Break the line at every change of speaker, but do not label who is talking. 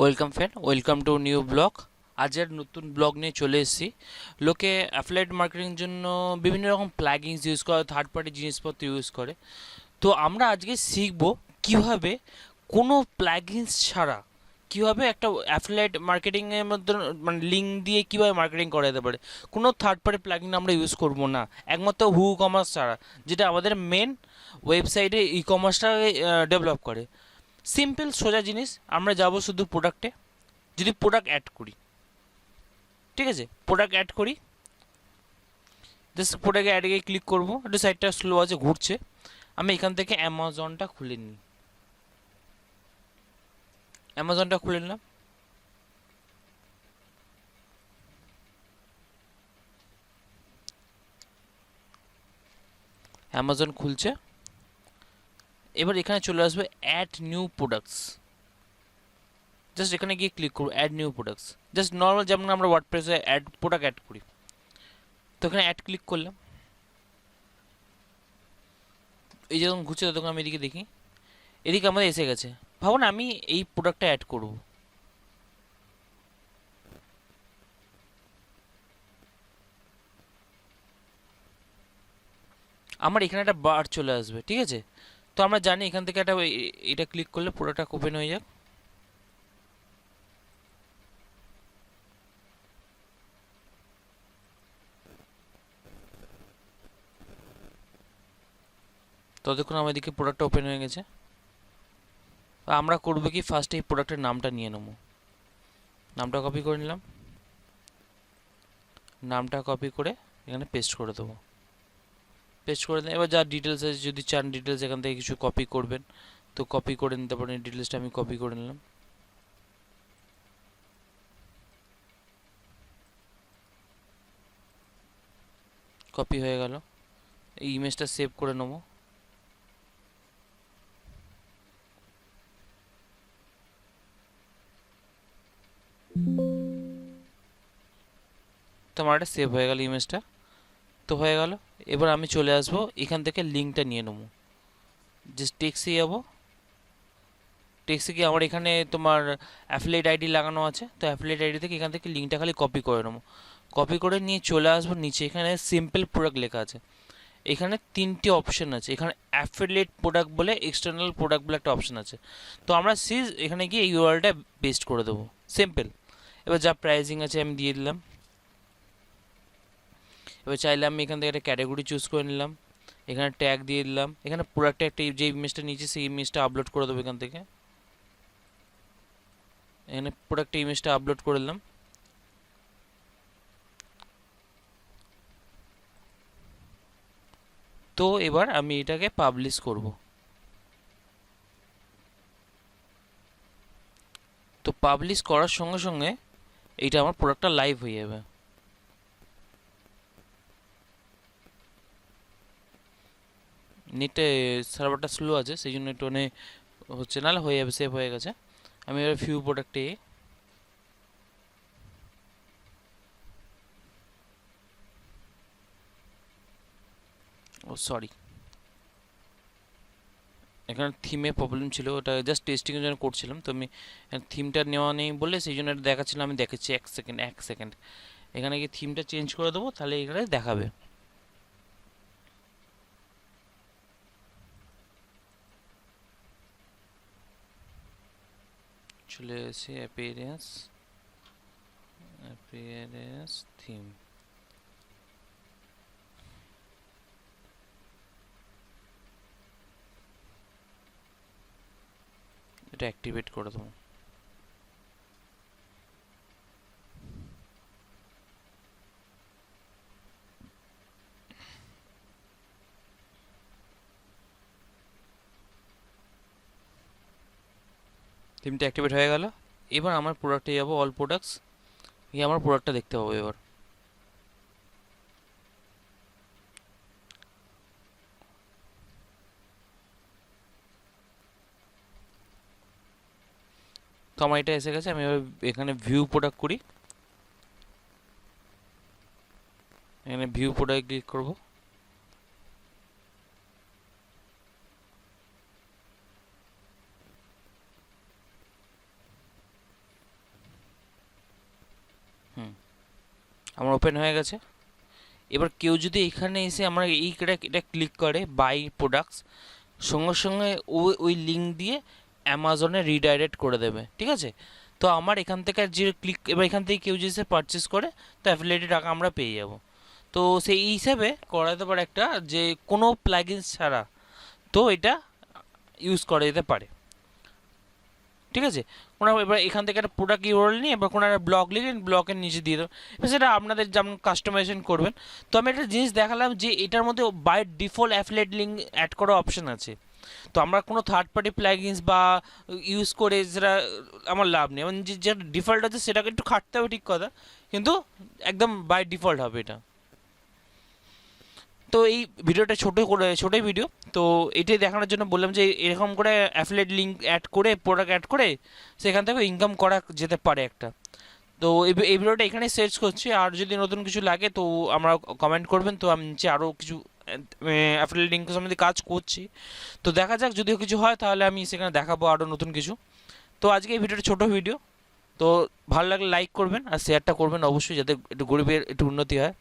Welcome friend, welcome to new blog. আজের নতুন blog নিয়ে চলে এসেছি। লোকে অ্যাফিলিয়েট মার্কেটিং জন্য বিভিন্ন রকম প্লাগিংস ইউজ করে, থার্ড পার্টি জিনিসপত্র ইউজ করে। তো আমরা আজকে শিখব কিভাবে কোনো প্লাগিংস ছাড়া কীভাবে একটা অ্যাফিলিয়েট মার্কেটিংয়ের মধ্যে মানে লিঙ্ক দিয়ে কীভাবে মার্কেটিং করা যেতে পারে। কোনো থার্ড পার্টি প্লাগিং আমরা ইউজ করব না, একমাত্র হু কমার্স ছাড়া, যেটা আমাদের মেন ওয়েবসাইটে ই কমার্সটাকে ডেভেলপ করে। সিম্পল সোজা জিনিস। আমরা যাব শুধু প্রোডাক্টে, যদি প্রোডাক্ট অ্যাড করি, ঠিক আছে, প্রোডাক্ট অ্যাড করি, জাস্ট প্রোডাক্ট অ্যাডে ক্লিক করবো। একটু সাইটটা স্লো আছে, ঘুরছে। আমি এখান থেকে অ্যামাজনটা খুলে নিই, অ্যামাজনটা খুলে নিলাম। অ্যামাজন খুলছে। এবার এখানে চলে আসবে অ্যাড নিউ প্রোডাক্টস। জাস্ট এখানে গিয়ে ক্লিক করবো add new products. Just normal যেমন আমরা ওয়ার্ডপ্রেসে অ্যাড প্রোডাক্ট অ্যাড করি, তো এখানে অ্যাড ক্লিক করলাম। এই যখন ঘুরছে তখন আমি এদিকে দেখি, এদিকে আমাদের এসে গেছে। ভাবুন আমি এই প্রোডাক্টটা অ্যাড করব। আমার এখানে একটা বার চলে আসবে, ঠিক আছে। তো আমরা জানি এখান থেকে একটা এটা ক্লিক করলে পুরোটা ওপেন হয়ে যাক। ততক্ষণ আমার এদিকে প্রোডাক্টটা ওপেন হয়ে গেছে। আমরা করবো কি, ফার্স্টে এই প্রোডাক্টের নামটা নিয়ে নেবো। নামটা কপি করে নিলাম, নামটা কপি করে এখানে পেস্ট করে দেবো। পেস্ট করে দিন। এবার যা ডিটেলস আছে, যদি চান ডিটেলস এখান থেকে কিছু কপি করবেন তো কপি করে নিতে পারেন। ডিটেলসটা আমি কপি করে নিলাম। কপি হয়ে গেল। এই ইমেজটা সেভ করে নেবো। তো আমার একটা সেভ হয়ে গেল ইমেজটা। তো হয়ে গেল। এবার আমি চলে আসবো, এখান থেকে লিঙ্কটা নিয়ে নেবো। জাস্ট টেক্সে যাবো। টেক্সে গিয়ে আমার এখানে তোমার অ্যাফিলিয়েট আইডি লাগানো আছে, তো অ্যাফিলিয়েট আইডি থেকে এখান থেকে লিঙ্কটা খালি কপি করে নেবো। কপি করে নিয়ে চলে আসবো নিচে, এখানে সিম্পল প্রোডাক্ট লেখা আছে। এখানে তিনটি অপশন আছে। এখানে অ্যাফিলিয়েট প্রোডাক্ট বলে, এক্সটার্নাল প্রোডাক্ট বলে একটা অপশন আছে। তো আমরা সিজ এখানে গিয়ে এই ইউআরএলটা পেস্ট করে দেবো। সিম্পল। এবার যা প্রাইসিং আছে আমি দিয়ে দিলাম। এবার চাইলে আমি এখান থেকে একটা ক্যাটাগরি চুজ করে নিলাম, এখানে ট্যাগ দিয়ে দিলাম। এখানে প্রোডাক্টে একটা যে ইমেজটা নিচে সেই ইমেজটা আপলোড করে দেবো। এখান থেকে এখানে প্রোডাক্টে ইমেজটা আপলোড করে দিলাম। তো এবার আমি এটাকে পাবলিশ করব। তো পাবলিশ করার সঙ্গে সঙ্গে এইটা আমার প্রোডাক্টটা লাইভ হয়ে যাবে। নেটে সার্ভারটা স্লো আছে, সেই জন্য একটু হচ্ছে, নাহলে হয়ে যাবে, সেভ হয়ে গেছে। আমি এবার ভিউ প্রোডাক্টে, ও সরি, এখানে থিমে প্রবলেম ছিল, ওটা জাস্ট টেস্টিংয়ের জন্য করছিলাম। তো আমি থিমটা নেওয়া নেই বলে সেই জন্য এটা দেখাচ্ছিলাম। আমি দেখাচ্ছি, এক সেকেন্ড এক সেকেন্ড। এখানে গিয়ে থিমটা চেঞ্জ করে দেবো, তাহলে এখানে দেখাবে। চলে এসে অ্যাপিয়ারেন্স, অ্যাপিয়ারেন্স থিম। এটা অ্যাক্টিভেট করে দেবো। থিমটা অ্যাক্টিভেট হয়ে গেল। এবার আমার প্রোডাক্টে যাবো, অল প্রোডাক্টস, গিয়ে আমার প্রোডাক্টটা দেখতে পাবো। এবার তো আমার এটা এসে গেছে। আমি এবার এখানে ভিউ প্রোডাক্ট করি, এখানে ভিউ প্রোডাক্ট ক্লিক করব। ওপেন হয়ে গেছে। এবার কেউ যদি এখানে এসে আমরা এটা ক্লিক করে বাই প্রোডাক্টস, সঙ্গে সঙ্গে ওই লিঙ্ক দিয়ে অ্যামাজনে রিডাইরেক্ট করে দেবে, ঠিক আছে। তো আমার এখান থেকে যে ক্লিক, এবার এখান থেকে কেউ যদি পারচেস করে তো অ্যাফিলিয়েটেড টাকা আমরা পেয়ে যাব। তো সেই হিসাবে করা যেতে পারে একটা, যে কোনো প্লাগইনস ছাড়া তো এটা ইউজ করা যেতে পারে, ঠিক আছে। কোনো এবার এখান থেকে একটা প্রোডাক্ট ইউআরএল নিয়ে এবার কোনো একটা ব্লগ লিখেন, ব্লগের নিচে দিয়ে দেবেন, এবার সেটা আপনাদের যেমন কাস্টমাইজেশন করবেন। তো আমি একটা জিনিস দেখালাম যে এটার মধ্যে by default affiliate link add করার অপশন আছে। তো আমরা কোনো থার্ড পার্টি প্লাগইনস বা ইউজ করে যেটা আমার লাভ নেই, মানে যেটা ডিফল্ট আছে সেটাকে একটু খাটতে হবে, ঠিক কথা, কিন্তু একদম বাই ডিফল্ট হবে এটা। তো এই ভিডিওটা ছোটোই ভিডিও, তো এটাই দেখানোর জন্য বললাম যে এরকম করে অ্যাফিলিয়েট লিঙ্ক অ্যাড করে, প্রোডাক্ট অ্যাড করে সেখান থেকে ইনকাম করা যেতে পারে একটা। তো এই ভিডিওটা এখানেই শেষ করছি, আর যদি নতুন কিছু লাগে তো আমরা কমেন্ট করবেন, তো আমি নিচে আরও কিছু অ্যাফিলিয়েট লিঙ্ক সম্বন্ধে কাজ করছি। তো দেখা যাক, যদিও কিছু হয় তাহলে আমি সেখানে দেখাবো আরও নতুন কিছু। তো আজকে এই ভিডিওটা ছোটো ভিডিও, তো ভালো লাগলে লাইক করবেন আর শেয়ারটা করবেন অবশ্যই, যাতে একটু গরিবের একটু উন্নতি হয়।